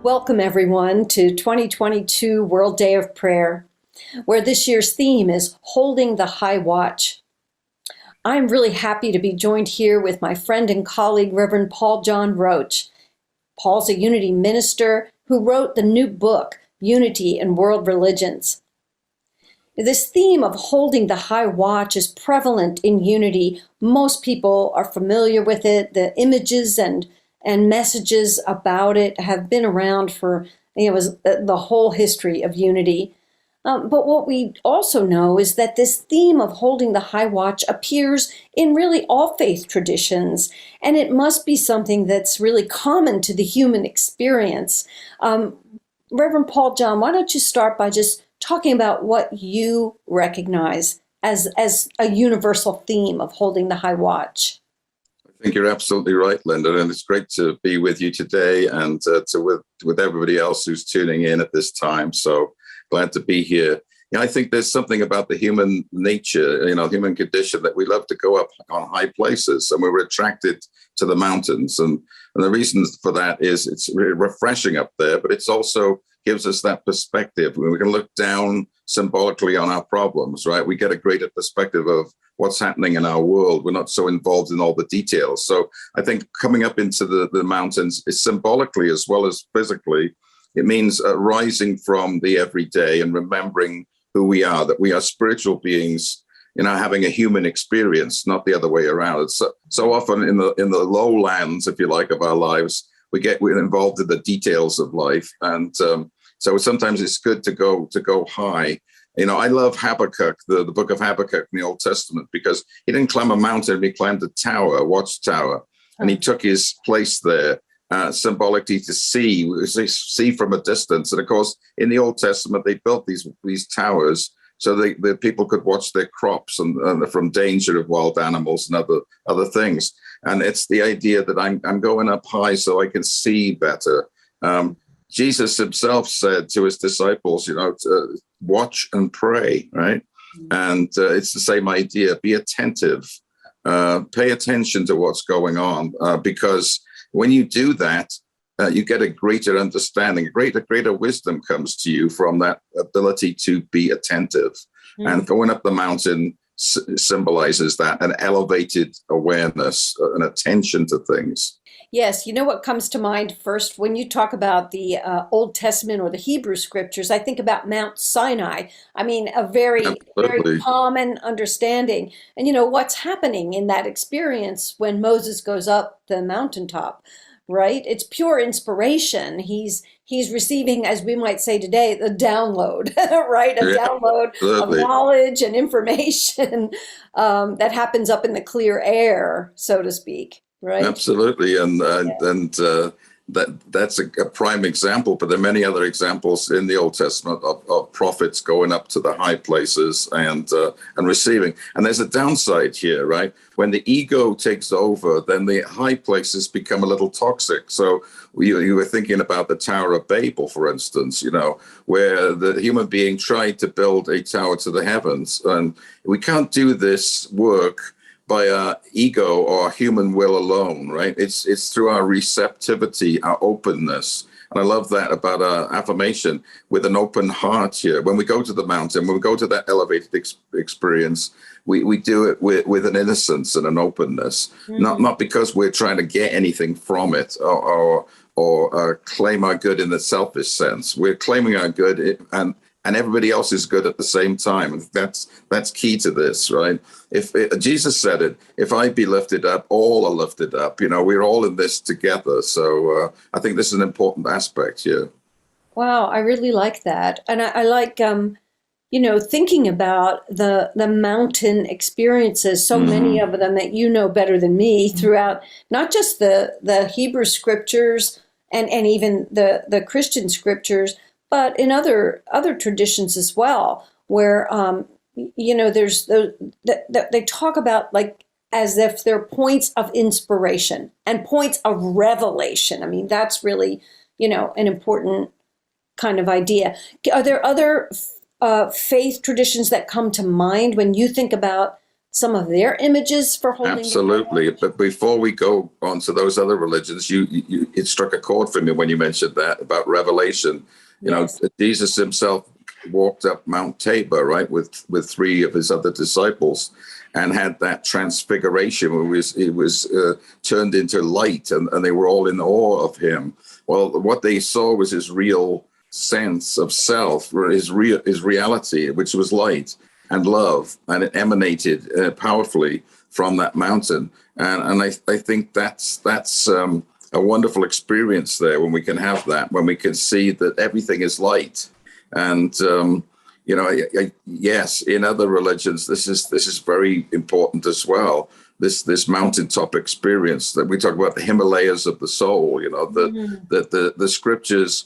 Welcome, everyone, to 2022 World Day of Prayer, where this year's theme is Holding the High Watch. I'm really happy to be joined here with my friend and colleague, Reverend Paul John Roach. Paul's a Unity minister who wrote the new book, Unity and World Religions. This theme of holding the high watch is prevalent in Unity. Most people are familiar with it. The images and messages about it have been around for the whole history of Unity. But what we also know is that this theme of holding the high watch appears in really all faith traditions, and it must be something that's really common to the human experience. Reverend Paul John, why don't you start by just talking about what you recognize as a universal theme of holding the high watch? I think you're absolutely right, Linda, and it's great to be with you today and with everybody else who's tuning in at this time. So glad to be here. I think there's something about the human nature, human condition, that we love to go up on high places, and we're attracted to the mountains. And the reason for that is it's really refreshing up there, but it's also gives us that perspective. We can look down symbolically on our problems, right? We get a greater perspective of what's happening in our world. We're not so involved in all the details. So I think coming up into the mountains is symbolically as well as physically. It means rising from the everyday and remembering who we are, that we are spiritual beings, having a human experience, not the other way around. It's so often in the lowlands, if you like, of our lives, we're involved in the details of life. And so sometimes it's good to go high. I love Habakkuk, the book of Habakkuk in the Old Testament, because he didn't climb a mountain, he climbed a watchtower, and he took his place there symbolically to see from a distance. And of course, in the Old Testament, they built these towers so the people could watch their crops and from danger of wild animals and other things. And it's the idea that I'm going up high so I can see better. Jesus himself said to his disciples, to watch and pray, right? And it's the same idea. Be attentive. Pay attention to what's going on, because when you do that, you get a greater understanding, greater wisdom comes to you from that ability to be attentive. And going up the mountain symbolizes that, an elevated awareness, an attention to things. Yes, what comes to mind first when you talk about the Old Testament or the Hebrew scriptures? I think about Mount Sinai. I mean, a very common understanding. And what's happening in that experience when Moses goes up the mountaintop, right? It's pure inspiration. He's receiving, as we might say today, the download, right? Download of knowledge and information that happens up in the clear air, so to speak. Right. Absolutely. And that's a prime example, but there are many other examples in the Old Testament of prophets going up to the high places and receiving. And there's a downside here, right? When the ego takes over, then the high places become a little toxic. So you were thinking about the Tower of Babel, for instance, where the human being tried to build a tower to the heavens. And we can't do this work by our ego or our human will alone, right? It's through our receptivity, our openness. And I love that about our affirmation, with an open heart here. When we go to the mountain, when we go to that elevated experience, we do it with an innocence and an openness, not because we're trying to get anything from it or claim our good in the selfish sense. We're claiming our good and everybody else is good at the same time. And that's key to this, right? Jesus said it, if I be lifted up, all are lifted up. We're all in this together. So I think this is an important aspect here. Wow, I really like that. And I like, thinking about the mountain experiences, so many of them that better than me throughout, not just the Hebrew scriptures and even the Christian scriptures, but in other traditions as well, where there's they talk about like as if they're points of inspiration and points of revelation. I mean, that's really an important kind of idea. Are there other faith traditions that come to mind when you think about some of their images for holding? Absolutely. But before we go on to those other religions, it struck a chord for me when you mentioned that about Revelation. Yes. Jesus himself walked up Mount Tabor, right, with three of his other disciples, and had that transfiguration where he was turned into light, and they were all in awe of him. Well, what they saw was his real sense of self, or his reality, which was light and love, and it emanated powerfully from that mountain. And I think that's a wonderful experience there, when we can have that, when we can see that everything is light. And yes, in other religions, this is very important as well. This mountaintop experience that we talk about, the Himalayas of the soul. That the scriptures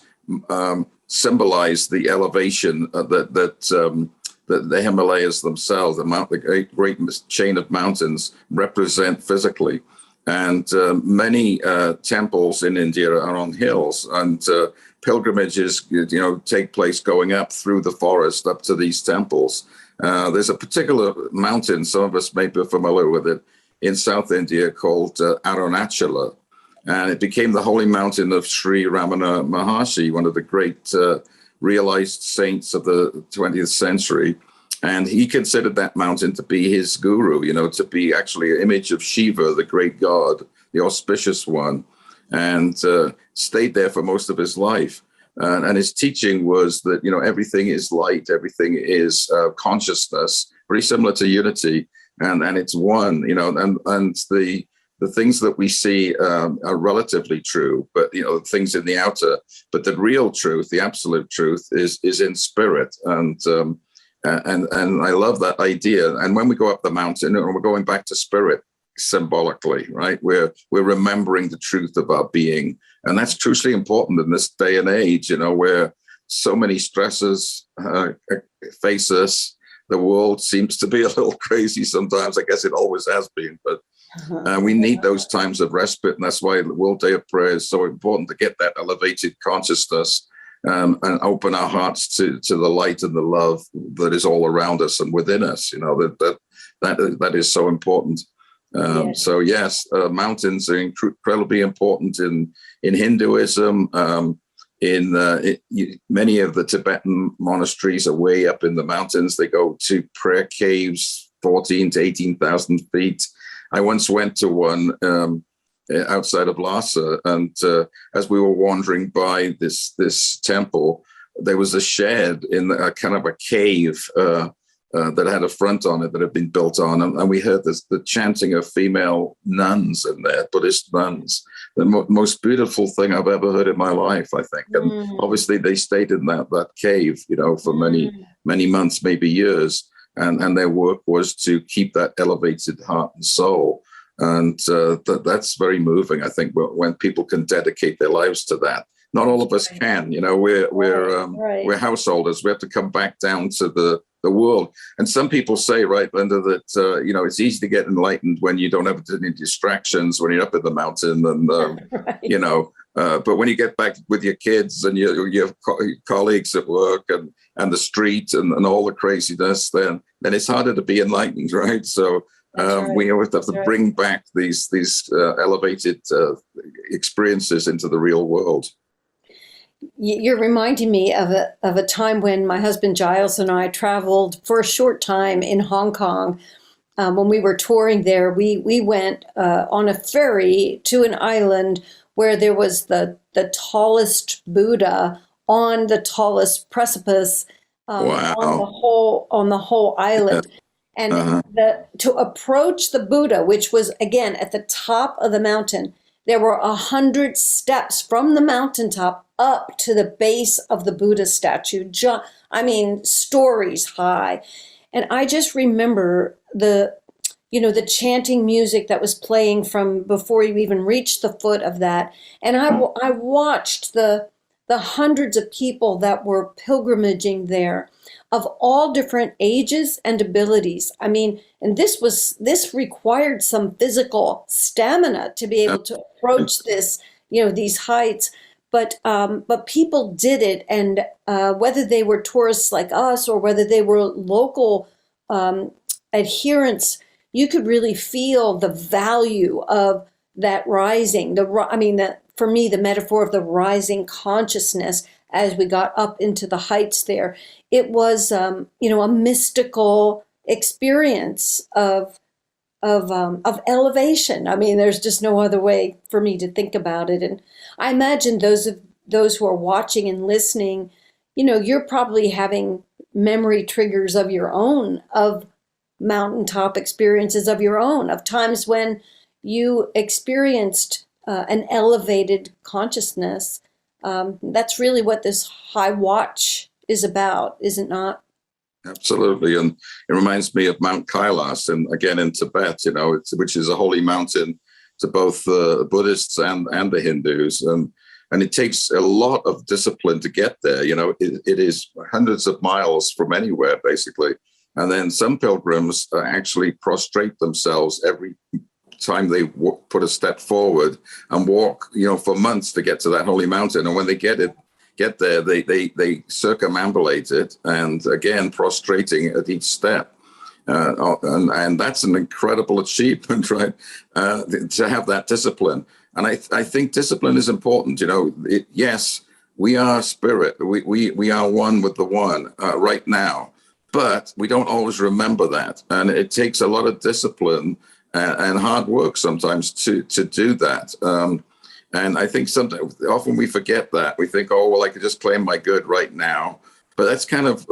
symbolize the elevation that the Himalayas themselves, the great chain of mountains, represent physically. And many temples in India are on hills, and pilgrimages, take place going up through the forest up to these temples. There's a particular mountain, some of us may be familiar with it, in South India called Arunachala. And it became the holy mountain of Sri Ramana Maharshi, one of the great realized saints of the 20th century. And he considered that mountain to be his guru, to be actually an image of Shiva, the great god, the auspicious one, and stayed there for most of his life. And his teaching was that, everything is light, everything is consciousness, very similar to unity, and it's one, and the things that we see are relatively true, but, things in the outer, but the real truth, the absolute truth is in spirit. And I love that idea. And when we go up the mountain, and we're going back to spirit symbolically, right? We're remembering the truth of our being. And that's crucially important in this day and age, where so many stresses face us. The world seems to be a little crazy sometimes. I guess it always has been, but we need those times of respite. And that's why the World Day of Prayer is so important, to get that elevated consciousness and open our hearts to the light and the love that is all around us and within us. That is so important. Yes. So yes, mountains are incredibly important in Hinduism. Many of the Tibetan monasteries are way up in the mountains. They go to prayer caves, 14 to 18,000 feet. I once went to one outside of Lhasa, and as we were wandering by this temple, there was a shed in a kind of a cave that had a front on it that had been built on, and we heard the chanting of female nuns in there, Buddhist nuns. The most beautiful thing I've ever heard in my life, I think. And obviously they stayed in that cave, for many months, maybe years, and their work was to keep that elevated heart and soul. And that's very moving, I think, when people can dedicate their lives to that. Not all of us can, we're householders. We have to come back down to the world. And some people say, right, Linda, that it's easy to get enlightened when you don't have any distractions, when you're up in the mountain, and right. But when you get back with your kids and your colleagues at work and the street and all the craziness, then it's harder to be enlightened, right? So right. We always have to bring back these elevated experiences into the real world. You're reminding me of a time when my husband Giles and I traveled for a short time in Hong Kong. When we were touring there, we went on a ferry to an island where there was the tallest Buddha on the tallest precipice wow. on the whole island. And to approach the Buddha, which was, again, at the top of the mountain, there were 100 steps from the mountaintop up to the base of the Buddha statue. Stories high. And I just remember the chanting music that was playing from before you even reached the foot of that. And I watched the hundreds of people that were pilgrimaging there, of all different ages and abilities. And this required some physical stamina to be able to approach this, these heights. But people did it, and whether they were tourists like us or whether they were local adherents you could really feel the value of that rising. For me, the metaphor of the rising consciousness as we got up into the heights there, it was, a mystical experience of elevation. I mean, there's just no other way for me to think about it. And I imagine those who are watching and listening, you're probably having memory triggers of your own, of mountaintop experiences of your own, of times when you experienced an elevated consciousness. That's really what this high watch is about, is it not? Absolutely. And it reminds me of Mount Kailas, and again in Tibet, which is a holy mountain to both the Buddhists and the Hindus. And it takes a lot of discipline to get there. It is hundreds of miles from anywhere, basically. And then some pilgrims actually prostrate themselves every time they put a step forward and walk, for months to get to that holy mountain. And when they get there, they circumambulate it, and again, prostrating at each step. And that's an incredible achievement, right? To have that discipline. And I think discipline is important. Yes, we are spirit. We are one with the one right now. But we don't always remember that. And it takes a lot of discipline and hard work sometimes to do that. And I think often we forget that. We think, oh, well, I could just claim my good right now. But that's kind of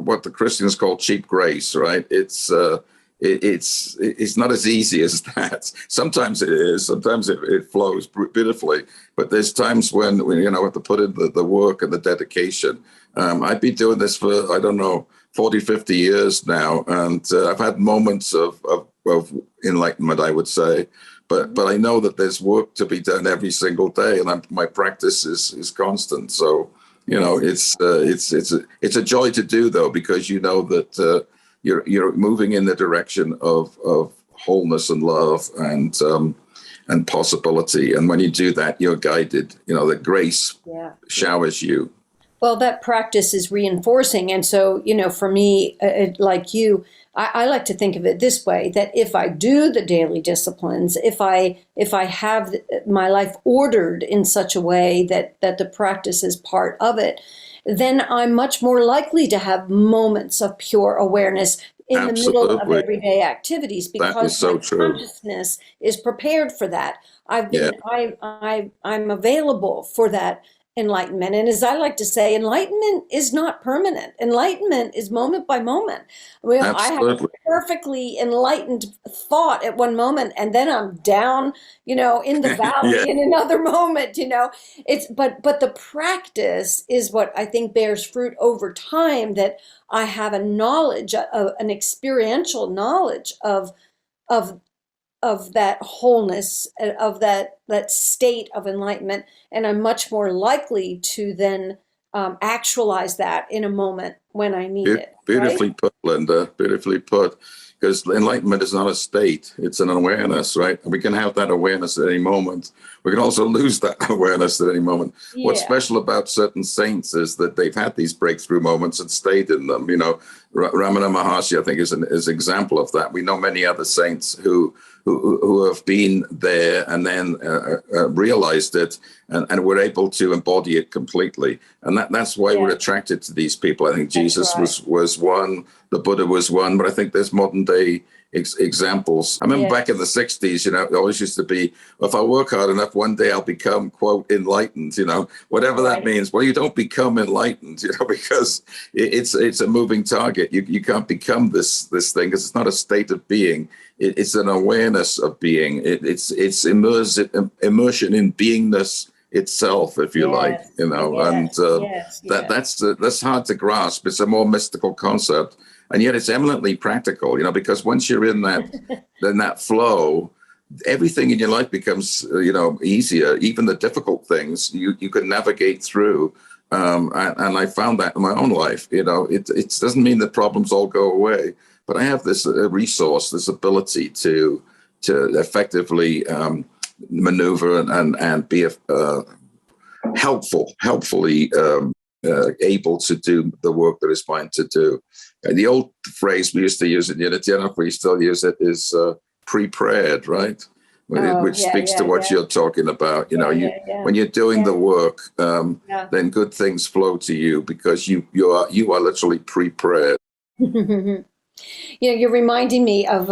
what the Christians call cheap grace, right? It's not as easy as that. Sometimes it is. Sometimes it flows beautifully. But there's times when we have to put in the work and the dedication. I've been doing this for, 40, 50 years now. And I've had moments of enlightenment, I would say. But I know that there's work to be done every single day, and my practice is constant. So it's a joy to do, though, because you know that you're moving in the direction of wholeness and love and possibility. And when you do that, you're guided. The grace showers you. Well, that practice is reinforcing, and so for me, like you, I like to think of it this way, that if I do the daily disciplines, if I have my life ordered in such a way that the practice is part of it, then I'm much more likely to have moments of pure awareness in Absolutely. the middle of everyday activities, because so my true. consciousness is prepared for that. I'm available for that enlightenment. And as I like to say, enlightenment is not permanent. Enlightenment is moment by moment. Well, I have a perfectly enlightened thought at one moment, and then I'm down, in the valley in another moment, but the practice is what I think bears fruit over time, that I have a knowledge, an experiential knowledge of that wholeness, of that state of enlightenment, and I'm much more likely to then actualize that in a moment when I need it. Beautifully put, Linda. Beautifully put. Because enlightenment is not a state; it's an awareness, right? And we can have that awareness at any moment. We can also lose that awareness at any moment. Yeah. What's special about certain saints is that they've had these breakthrough moments and stayed in them. Ramana Maharshi, I think, is an example of that. We know many other saints who have been there and then realized it and were able to embody it completely. And that's why we're attracted to these people. I think Jesus was one, the Buddha was one, but I think there's modern day examples. I remember back in the 60s, it always used to be, well, if I work hard enough, one day I'll become, quote, enlightened, whatever that means. Well, you don't become enlightened, because it's a moving target. You can't become this thing, because it's not a state of being. It's an awareness of being. It's immersion in beingness itself, if you like, and that's hard to grasp. It's a more mystical concept. And yet it's eminently practical, because once you're in that flow, everything in your life becomes, easier. Even the difficult things you can navigate through. And I found that in my own life. It doesn't mean that problems all go away, but I have this resource, this ability to effectively maneuver and be helpfully able to do the work that it's meant to do. And the old phrase we used to use in Unity, I don't know if we still use it, is pre-prayed, right? Which speaks to what you're talking about. When you're doing the work, then good things flow to you because you are literally pre-prayed. You're reminding me of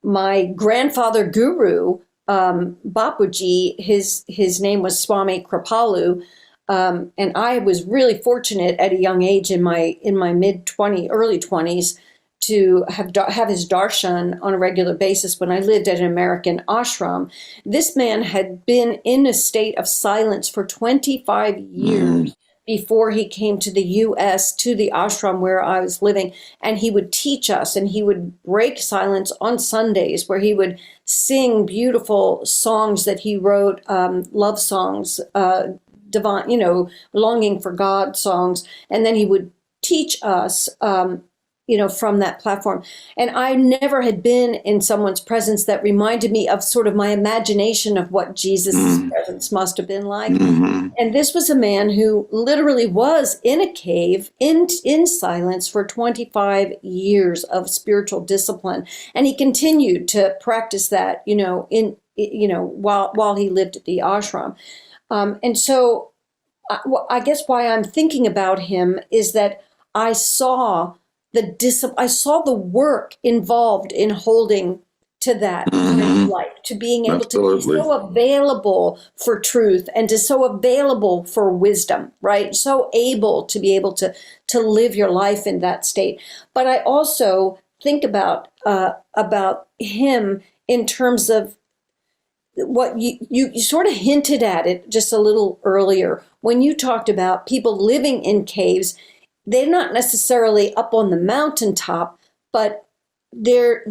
my grandfather guru, Bapuji. His name was Swami Kripalu. And I was really fortunate at a young age in my early 20s to have his darshan on a regular basis when I lived at an American ashram. This man had been in a state of silence for 25 years before he came to the U.S., to the ashram where I was living. And he would teach us, and he would break silence on Sundays, where he would sing beautiful songs that he wrote, love songs, divine, longing for God songs. And then he would teach us, from that platform. And I never had been in someone's presence that reminded me of sort of my imagination of what Jesus' presence must have been like. And this was a man who literally was in a cave in silence for 25 years of spiritual discipline. And he continued to practice that, while he lived at the ashram. And so I guess why I'm thinking about him is that I saw the work involved in holding to that life, to being able to be so available for truth and to so available for wisdom, right? So able to be able to live your life in that state. But I also think about him in terms of what you sort of hinted at it just a little earlier when you talked about people living in caves. They're not necessarily up on the mountaintop, but they're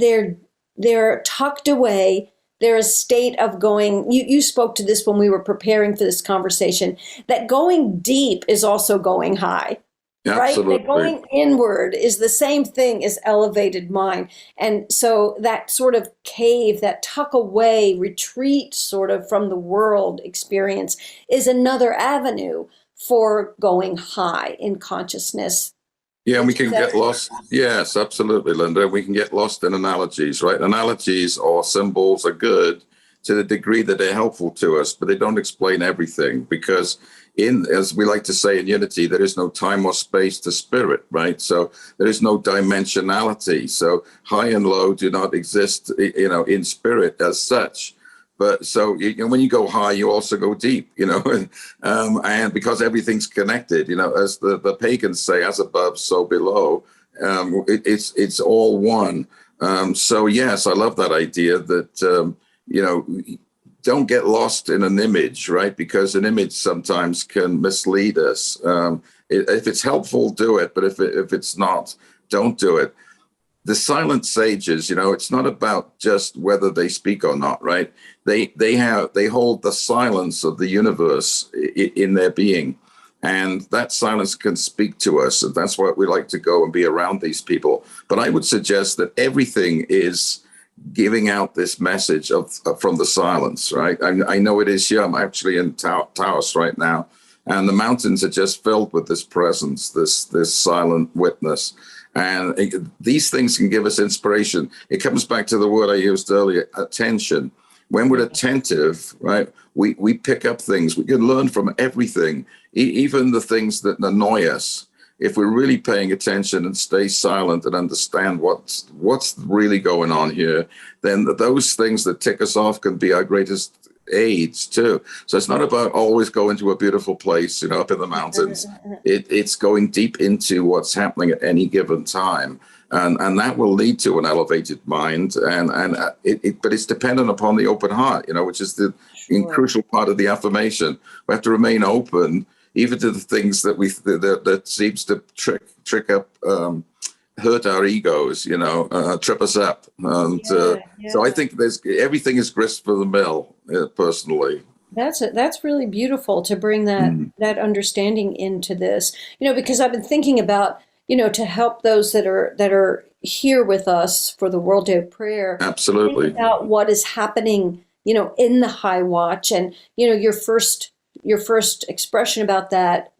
tucked away. They're a state of going. You spoke to this when we were preparing for this conversation, that going deep is also going high. Absolutely. Right? That going inward is the same thing as elevated mind. And so that sort of cave, that tuck away, retreat sort of from the world experience is another avenue for going high in consciousness. Yeah, and we can get lost. Yes, absolutely, Linda. We can get lost in analogies, right? Analogies or symbols are good to the degree that they're helpful to us, but they don't explain everything because as we like to say in Unity, there is no time or space to spirit, right? So there is no dimensionality. So high and low do not exist, in spirit as such. But so when you go high, you also go deep, and because everything's connected, as the pagans say, as above, so below, it's all one. So yes, I love that idea that, don't get lost in an image, right? Because an image sometimes can mislead us. If it's helpful, do it. But if it's not, don't do it. The silent sages, it's not about just whether they speak or not, right? They hold the silence of the universe in their being, and that silence can speak to us, and that's why we like to go and be around these people. But I would suggest that everything is giving out this message from the silence, right? I know it is here. I'm actually in Taos right now, and the mountains are just filled with this presence, this silent witness. And these things can give us inspiration. It comes back to the word I used earlier, attention. When we're attentive, right, we pick up things. We can learn from everything, even the things that annoy us. If we're really paying attention and stay silent and understand what's really going on here, then those things that tick us off can be our greatest aids too. So it's not about always going to a beautiful place, up in the mountains. It's going deep into what's happening at any given time, and that will lead to an elevated mind. But it's dependent upon the open heart, which is the crucial part of the affirmation. We have to remain open, even to the things that seems to trick up. Hurt our egos, trip us up. And so I think everything is grist for the mill, personally. That's really beautiful to bring that understanding into this, because I've been thinking about, to help those that are here with us for the World Day of Prayer. Absolutely. Think about what is happening, in the high watch, and your first expression about that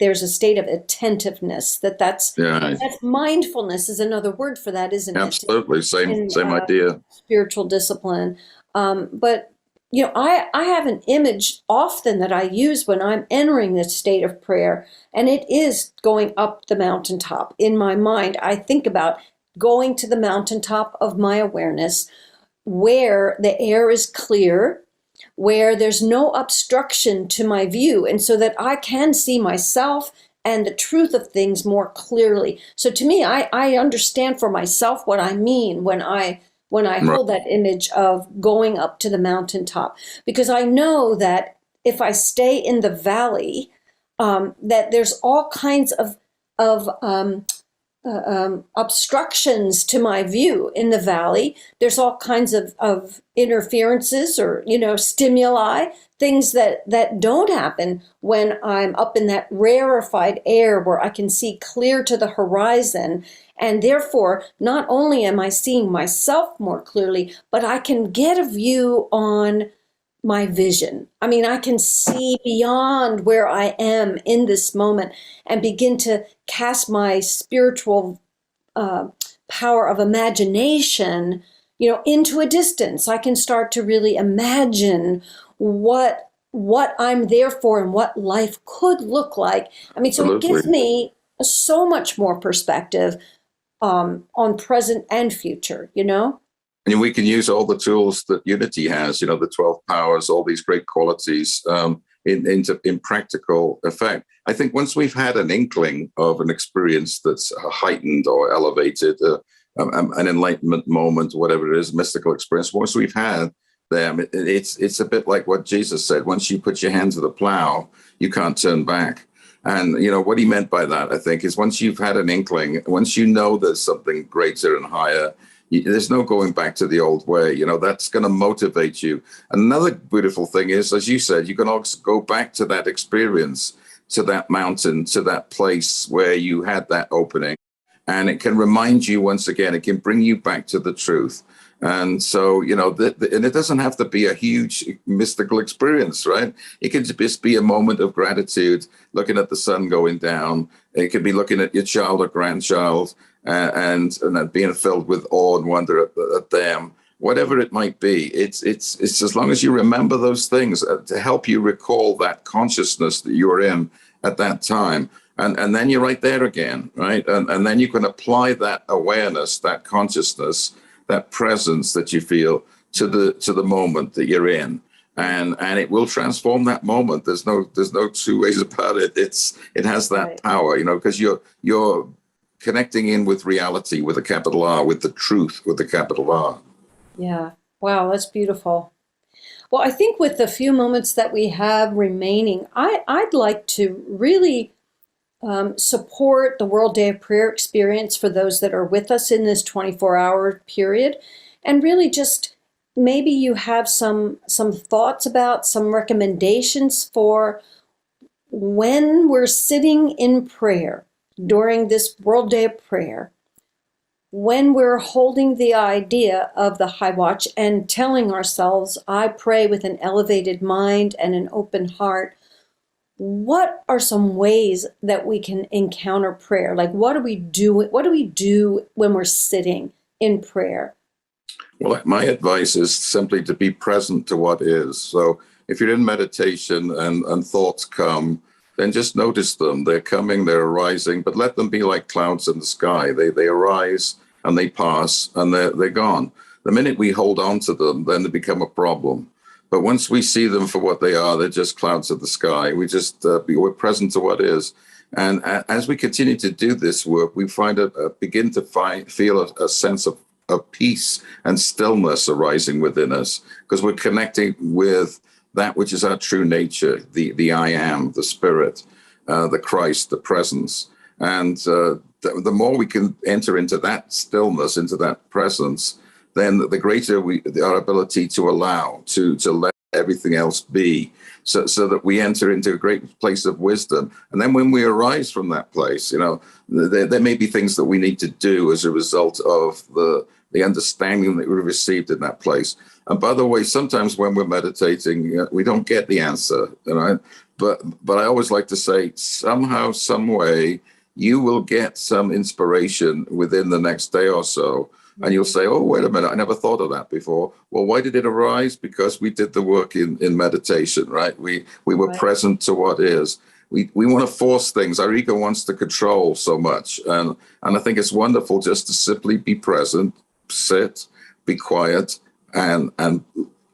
there's a state of attentiveness, that's Yeah, mindfulness is another word for that, isn't it? absolutely. Same In same idea. spiritual discipline. But, I have an image often that I use when I'm entering this state of prayer, and it is going up the mountaintop. In my mind, I think about going to the mountaintop of my awareness where the air is clear, where there's no obstruction to my view, and so that I can see myself and the truth of things more clearly. So to me, I understand for myself what I mean when I Right. hold that image of going up to the mountaintop, because I know that if I stay in the valley, that there's all kinds of obstructions to my view in the valley. There's all kinds of interferences or, stimuli, things that don't happen when I'm up in that rarefied air where I can see clear to the horizon. And therefore, not only am I seeing myself more clearly, but I can get a view on my vision. I mean, I can see beyond where I am in this moment and begin to cast my spiritual power of imagination, into a distance. I can start to really imagine what I'm there for and what life could look like. I mean, so it gives Absolutely. me so much more perspective on present and future. And we can use all the tools that Unity has, the 12 powers, all these great qualities in practical effect. I think once we've had an inkling of an experience that's heightened or elevated, an enlightenment moment, whatever it is, mystical experience, once we've had them, it's a bit like what Jesus said. Once you put your hand to the plow, you can't turn back. And, what he meant by that, I think, is once you've had an inkling, once you know there's something greater and higher, there's no going back to the old way. That's going to motivate you. Another beautiful thing is, as you said, you can also go back to that experience, to that mountain, to that place where you had that opening. And it can remind you once again, it can bring you back to the truth. And so, and it doesn't have to be a huge mystical experience, right? It can just be a moment of gratitude, looking at the sun going down. It could be looking at your child or grandchild and being filled with awe and wonder at them. Whatever it might be, it's as long as you remember those things to help you recall that consciousness that you were in at that time. And then you're right there again, right? And then you can apply that awareness, that consciousness, that presence that you feel to the moment that you're in, and it will transform that moment. There's no two ways about it. It has that Right. power, because you're connecting in with reality with a capital R, with the truth with a capital R. Yeah. Wow, that's beautiful. Well, I think with the few moments that we have remaining, I'd like to really support the World Day of Prayer experience for those that are with us in this 24-hour period. And really just maybe you have some thoughts about, some recommendations for when we're sitting in prayer during this World Day of Prayer, when we're holding the idea of the high watch and telling ourselves, I pray with an elevated mind and an open heart. What are some ways that we can encounter prayer? Like, what do we do? What do we do when we're sitting in prayer? Well, my advice is simply to be present to what is. So if you're in meditation and thoughts come, then just notice them. They're coming, they're arising, but let them be like clouds in the sky. They arise and they pass and they're gone. The minute we hold on to them, then they become a problem. But once we see them for what they are, they're just clouds of the sky. We're present to what is. And as we continue to do this work, we begin to feel a sense of peace and stillness arising within us, because we're connecting with that which is our true nature, the I am, the spirit, the Christ, the presence. And the more we can enter into that stillness, into that presence, then the greater our ability to allow, to let everything else be, so that we enter into a great place of wisdom. And then when we arise from that place, there may be things that we need to do as a result of the the understanding that we received in that place. And by the way, sometimes when we're meditating, we don't get the answer, right? But I always like to say, somehow, some way, you will get some inspiration within the next day or so. And you'll say, oh, wait a minute, I never thought of that before. Well, why did it arise? Because we did the work in meditation, right? We were present to what is. We want to force things. Our ego wants to control so much. And I think it's wonderful just to simply be present, sit, be quiet, and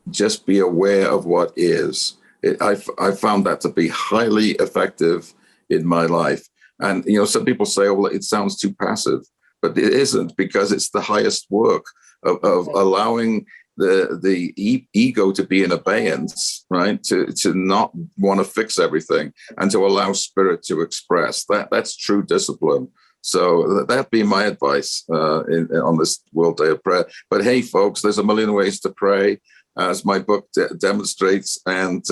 just be aware of what is. I found that to be highly effective in my life. And, some people say, oh, well, it sounds too passive. But it isn't, because it's the highest work of allowing the ego to be in abeyance, right? To not want to fix everything and to allow spirit to express. That's true discipline. So that'd be my advice on this World Day of Prayer. But hey, folks, there's a million ways to pray, as my book demonstrates. And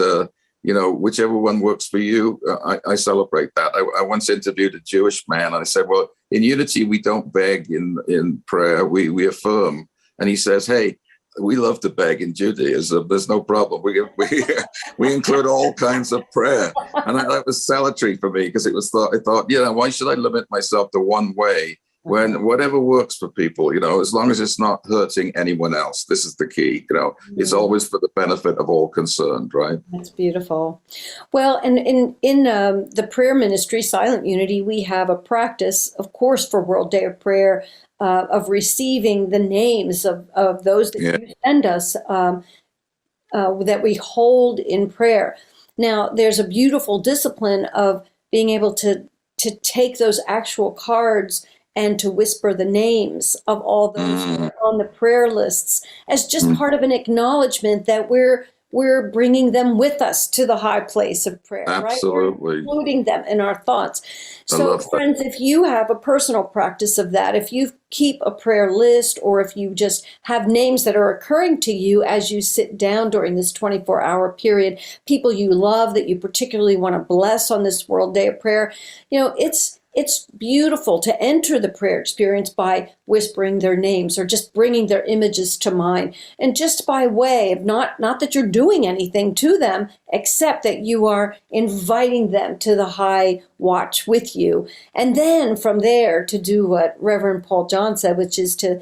whichever one works for you, I celebrate that. I once interviewed a Jewish man, and I said, well, in unity, we don't beg in prayer, we affirm. And he says, hey, we love to beg in Judaism. There's no problem. We include all kinds of prayer. And that was salutary for me, because I thought, why should I limit myself to one way? When whatever works for people, as long as it's not hurting anyone else, this is the key. It's always for the benefit of all concerned, right? That's beautiful. Well, and in the prayer ministry, Silent Unity, we have a practice, of course, for World Day of Prayer, of receiving the names of those that you send us, that we hold in prayer. Now, there's a beautiful discipline of being able to take those actual cards and to whisper the names of all those who are on the prayer lists, as just part of an acknowledgement that we're bringing them with us to the high place of prayer. Absolutely. Right? We're including them in our thoughts. So, friends, if you have a personal practice of that, if you keep a prayer list, or if you just have names that are occurring to you as you sit down during this 24-hour period, people you love that you particularly want to bless on this World Day of Prayer, it's beautiful to enter the prayer experience by whispering their names or just bringing their images to mind. And just by way of not that you're doing anything to them, except that you are inviting them to the high watch with you. And then from there to do what Reverend Paul John said, which is to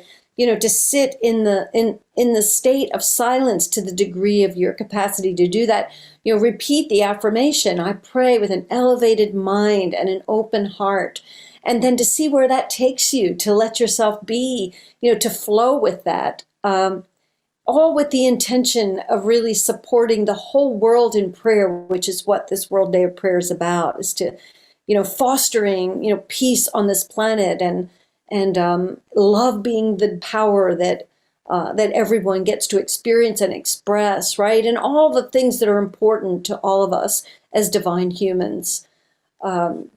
sit in the state of silence to the degree of your capacity to do that. Repeat the affirmation, I pray with an elevated mind and an open heart. And then to see where that takes you, to let yourself be, to flow with that. All with the intention of really supporting the whole world in prayer, which is what this World Day of Prayer is about, is to, fostering, peace on this planet and love being the power that everyone gets to experience and express, right? And all the things that are important to all of us as divine humans.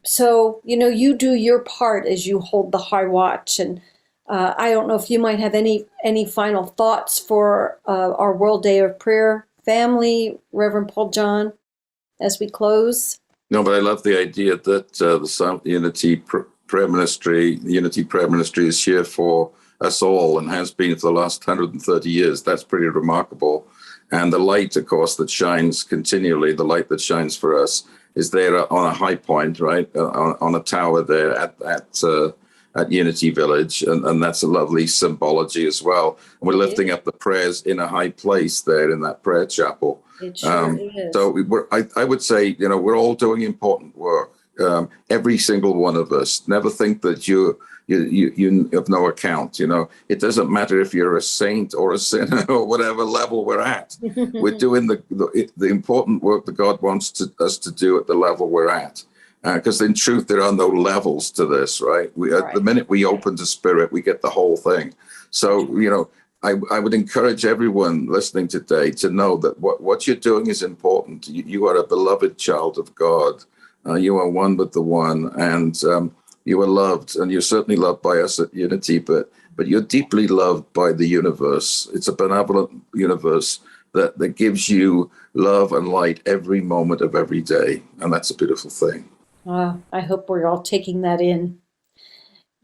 So, you do your part as you hold the high watch. And I don't know if you might have any final thoughts for our World Day of Prayer family, Reverend Paul John, as we close. No, but I love the idea that the Silent Unity Prayer Ministry, the Unity Prayer Ministry, is here for us all and has been for the last 130 years. That's pretty remarkable. And the light, of course, that shines continually, the light that shines for us, is there on a high point, right, on a tower there at Unity Village. And that's a lovely symbology as well. And we're lifting up the prayers in a high place there in that prayer chapel. It sure is. So I would say, we're all doing important work. Every single one of us. Never think that you of no account. It doesn't matter if you're a saint or a sinner or whatever level we're at. We're doing the important work that God wants us to do at the level we're at. Because in truth, there are no levels to this, right? The minute we open to spirit, we get the whole thing. So, I would encourage everyone listening today to know that what you're doing is important. You are a beloved child of God. You are one with the one, and you are loved, and you're certainly loved by us at Unity, but you're deeply loved by the universe. It's a benevolent universe that gives you love and light every moment of every day, and that's a beautiful thing. I hope we're all taking that in.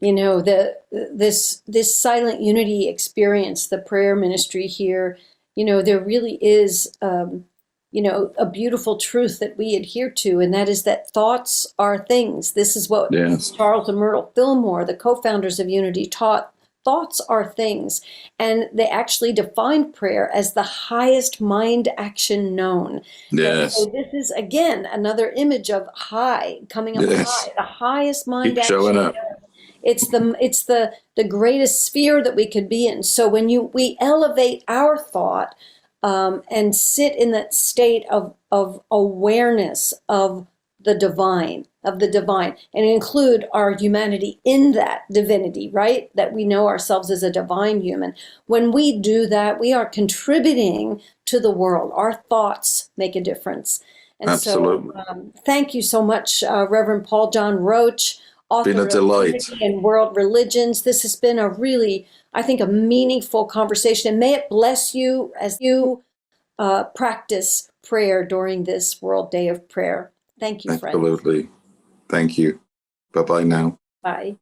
this silent unity experience, the prayer ministry here, there really is, a beautiful truth that we adhere to, and that is that thoughts are things. This is what Yes. Charles and Myrtle Fillmore, the co-founders of Unity, taught. Thoughts are things, and they actually defined prayer as the highest mind action known. Yes. So this is, again, another image of high, coming up Yes. high, the highest mind Keep showing action. up. It's the greatest sphere that we could be in. So when we elevate our thought, and sit in that state of awareness of the divine, and include our humanity in that divinity, right? That we know ourselves as a divine human. When we do that, we are contributing to the world. Our thoughts make a difference. And Absolutely. so thank you so much, Reverend Paul John Roach, author Been a of delight. Unity and World Religions. This has been a really, I think, a meaningful conversation. And may it bless you as you practice prayer during this World Day of Prayer. Thank you, friend. Absolutely. Thank you. Bye-bye now. Bye.